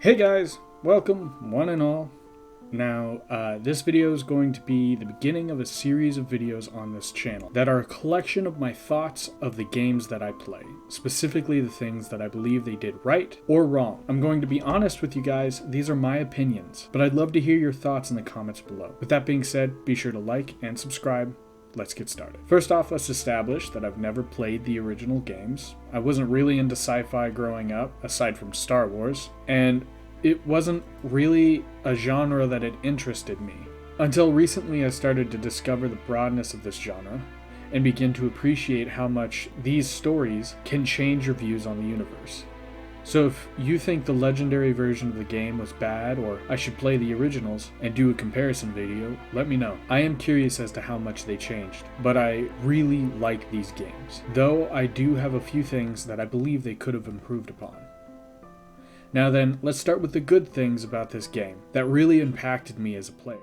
Hey guys, welcome one and all. Now, this video is going to be the beginning of a series of videos on this channel that are a collection of my thoughts of the games that I play, specifically the things that I believe they did right or wrong. I'm going to be honest with you guys, these are my opinions, but I'd love to hear your thoughts in the comments below. With that being said, be sure to like and subscribe. Let's get started. First off, let's establish that I've never played the original games. I wasn't really into sci-fi growing up, aside from Star Wars, and it wasn't really a genre that had interested me. Until recently, I started to discover the broadness of this genre and begin to appreciate how much these stories can change your views on the universe. So if you think the legendary version of the game was bad, or I should play the originals and do a comparison video, let me know. I am curious as to how much they changed, but I really like these games, though I do have a few things that I believe they could have improved upon. Now then, let's start with the good things about this game that really impacted me as a player.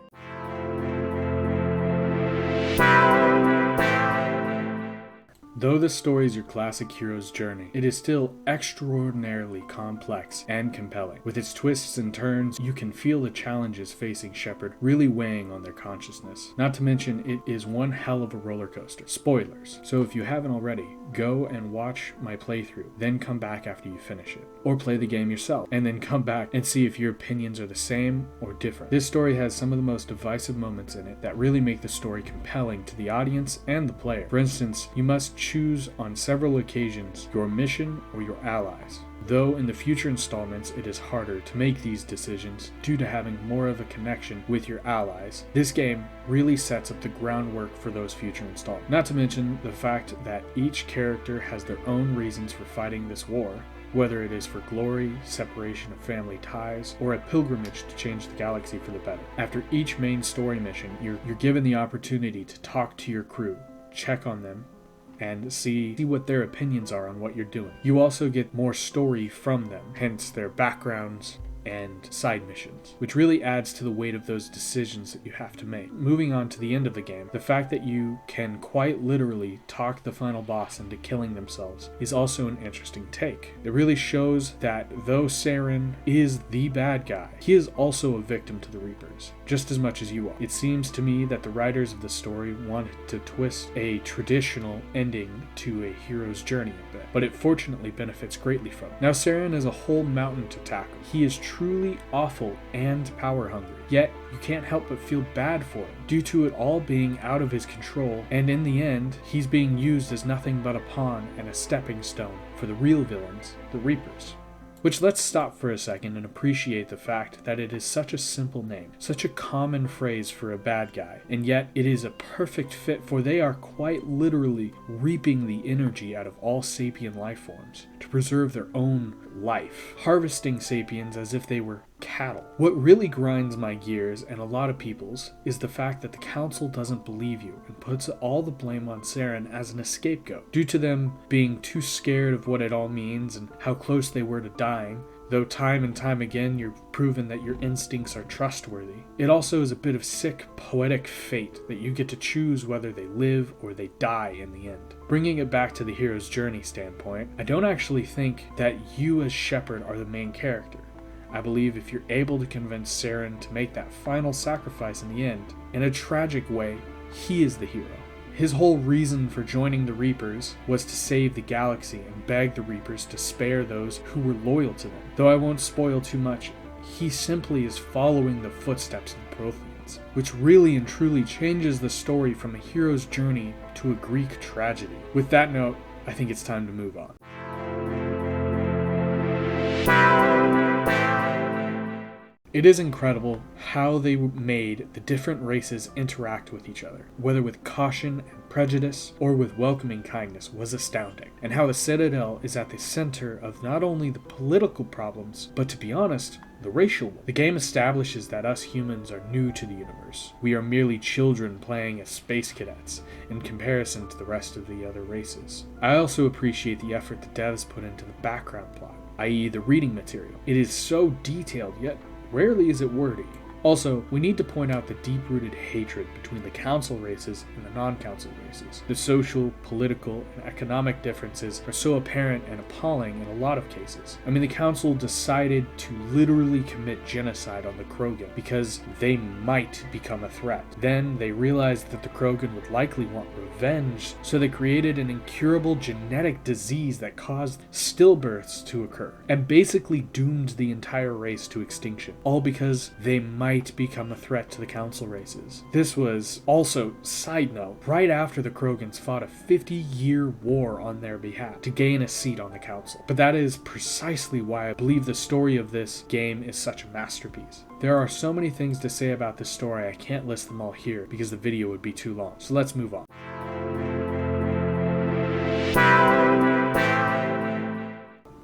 Though this story is your classic hero's journey, it is still extraordinarily complex and compelling. With its twists and turns, you can feel the challenges facing Shepard really weighing on their consciousness. Not to mention, it is one hell of a roller coaster. Spoilers. So if you haven't already, go and watch my playthrough, then come back after you finish it. Or play the game yourself, and then come back and see if your opinions are the same or different. This story has some of the most divisive moments in it that really make the story compelling to the audience and the player. For instance, you must choose on several occasions your mission or your allies. Though in the future installments it is harder to make these decisions due to having more of a connection with your allies, this game really sets up the groundwork for those future installments. Not to mention the fact that each character has their own reasons for fighting this war, whether it is for glory, separation of family ties, or a pilgrimage to change the galaxy for the better. After each main story mission, you're given the opportunity to talk to your crew, check on them, and see what their opinions are on what you're doing. You also get more story from them, hence their backgrounds and side missions, which really adds to the weight of those decisions that you have to make. Moving on to the end of the game, the fact that you can quite literally talk the final boss into killing themselves is also an interesting take. It really shows that though Saren is the bad guy, he is also a victim to the Reapers, just as much as you are. It seems to me that the writers of the story wanted to twist a traditional ending to a hero's journey a bit, but it fortunately benefits greatly from it. Now Saren is a whole mountain to tackle. He is truly awful and power hungry, yet you can't help but feel bad for him due to it all being out of his control, and in the end he's being used as nothing but a pawn and a stepping stone for the real villains, the Reapers. Which, let's stop for a second and appreciate the fact that it is such a simple name, such a common phrase for a bad guy, and yet it is a perfect fit, for they are quite literally reaping the energy out of all sapient life forms to preserve their own life, harvesting sapiens as if they were cattle. What really grinds my gears, and a lot of people's, is the fact that the council doesn't believe you and puts all the blame on Saren as an scapegoat, due to them being too scared of what it all means and how close they were to dying. Though time and time again you've proven that your instincts are trustworthy, it also is a bit of sick, poetic fate that you get to choose whether they live or they die in the end. Bringing it back to the hero's journey standpoint, I don't actually think that you as Shepard are the main character. I believe if you're able to convince Saren to make that final sacrifice in the end, in a tragic way, he is the hero. His whole reason for joining the Reapers was to save the galaxy and beg the Reapers to spare those who were loyal to them. Though I won't spoil too much, he simply is following the footsteps of the Protheans, which really and truly changes the story from a hero's journey to a Greek tragedy. With that note, I think it's time to move on. It is incredible how they made the different races interact with each other, whether with caution and prejudice or with welcoming kindness was astounding, and how the Citadel is at the center of not only the political problems, but to be honest, the racial one. The game establishes that us humans are new to the universe. We are merely children playing as space cadets in comparison to the rest of the other races. I also appreciate the effort the devs put into the background plot, i.e. the reading material. It is so detailed, yet rarely is it wordy. Also, we need to point out the deep-rooted hatred between the council races and the non-council races. The social, political, and economic differences are so apparent and appalling in a lot of cases. I mean, the council decided to literally commit genocide on the Krogan because they might become a threat. Then they realized that the Krogan would likely want revenge, so they created an incurable genetic disease that caused stillbirths to occur, and basically doomed the entire race to extinction, all because they might become a threat to the council races. This was also, side note, right after the Krogans fought a 50-year war on their behalf to gain a seat on the council. But that is precisely why I believe the story of this game is such a masterpiece. There are so many things to say about this story, I can't list them all here because the video would be too long, so let's move on.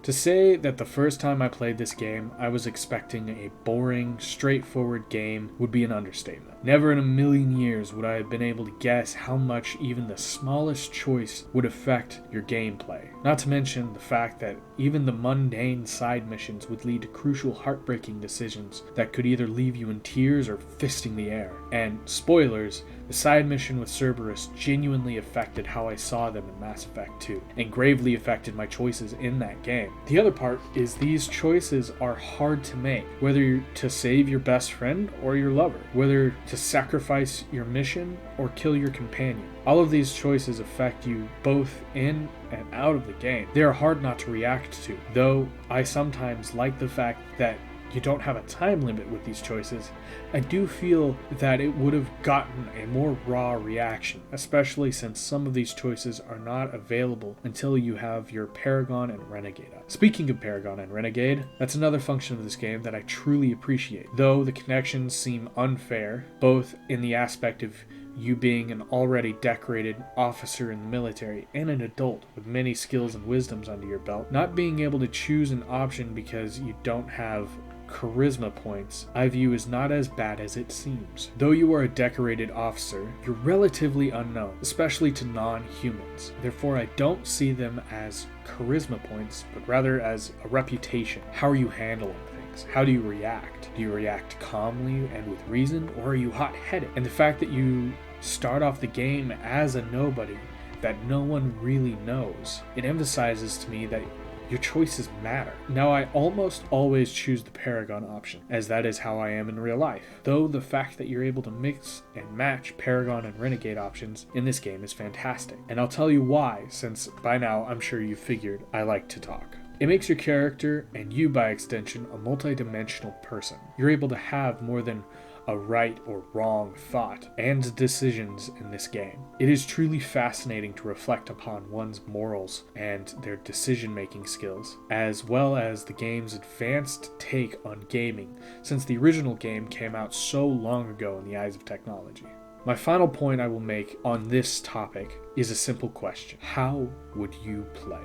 To say that the first time I played this game, I was expecting a boring, straightforward game would be an understatement. Never in a million years would I have been able to guess how much even the smallest choice would affect your gameplay. Not to mention the fact that even the mundane side missions would lead to crucial, heartbreaking decisions that could either leave you in tears or fisting the air. And spoilers, the side mission with Cerberus genuinely affected how I saw them in Mass Effect 2, and gravely affected my choices in that game. The other part is these choices are hard to make, whether you're to save your best friend or your lover, whether to sacrifice your mission or kill your companion. All of these choices affect you both in and out of the game. They are hard not to react to, though I sometimes like the fact that you don't have a time limit with these choices. I do feel that it would have gotten a more raw reaction, especially since some of these choices are not available until you have your Paragon and Renegade up. Speaking of Paragon and Renegade, that's another function of this game that I truly appreciate, though the connections seem unfair, both in the aspect of you being an already decorated officer in the military and an adult with many skills and wisdoms under your belt, not being able to choose an option because you don't have charisma points, I view as not as bad as it seems. Though you are a decorated officer, you're relatively unknown, especially to non-humans. Therefore, I don't see them as charisma points, but rather as a reputation. How are you handling things? How do you react? Do you react calmly and with reason, or are you hot-headed? And the fact that you start off the game as a nobody that no one really knows, it emphasizes to me that your choices matter. Now, I almost always choose the Paragon option, as that is how I am in real life, though the fact that you're able to mix and match Paragon and Renegade options in this game is fantastic. And I'll tell you why, since by now I'm sure you've figured I like to talk. It makes your character, and you by extension, a multi-dimensional person. You're able to have more than a right or wrong thought and decisions in this game. It is truly fascinating to reflect upon one's morals and their decision-making skills, as well as the game's advanced take on gaming, since the original game came out so long ago in the eyes of technology. My final point I will make on this topic is a simple question. How would you play?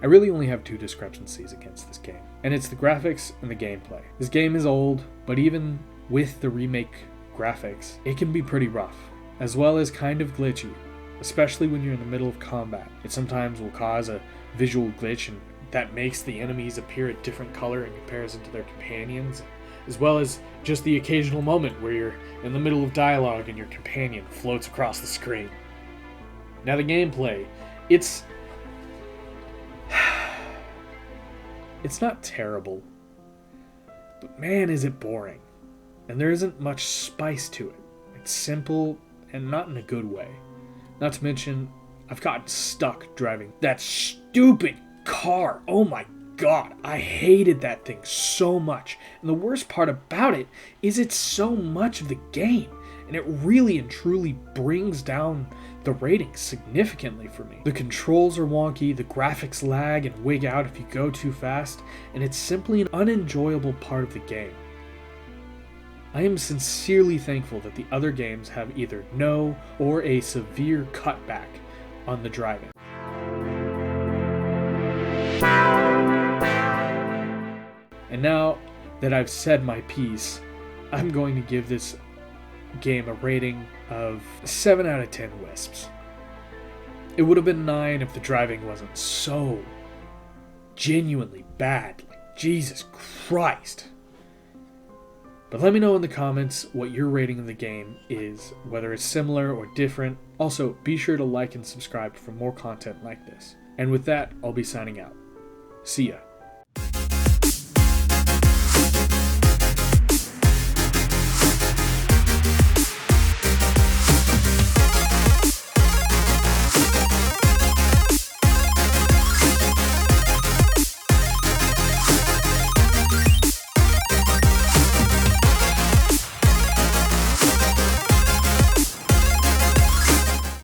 I really only have two discrepancies against this game, and it's the graphics and the gameplay. This game is old, but even with the remake graphics, it can be pretty rough, as well as kind of glitchy, especially when you're in the middle of combat. It sometimes will cause a visual glitch and that makes the enemies appear a different color in comparison to their companions, as well as just the occasional moment where you're in the middle of dialogue and your companion floats across the screen. Now the gameplay, it's not terrible, but man is it boring, and there isn't much spice to it. It's simple and not in a good way. Not to mention, I've gotten stuck driving that stupid car. Oh my god, I hated that thing so much, and the worst part about it is it's so much of the game, and it really and truly brings down the rating significantly for me. The controls are wonky, the graphics lag and wig out if you go too fast, and it's simply an unenjoyable part of the game. I am sincerely thankful that the other games have either no or a severe cutback on the driving. And now that I've said my piece, I'm going to give this game a rating of 7 out of 10 wisps. It would have been 9 if the driving wasn't so genuinely bad. Like, Jesus Christ. But let me know in the comments what your rating of the game is, whether it's similar or different. Also, be sure to like and subscribe for more content like this. And with that, I'll be signing out. See ya.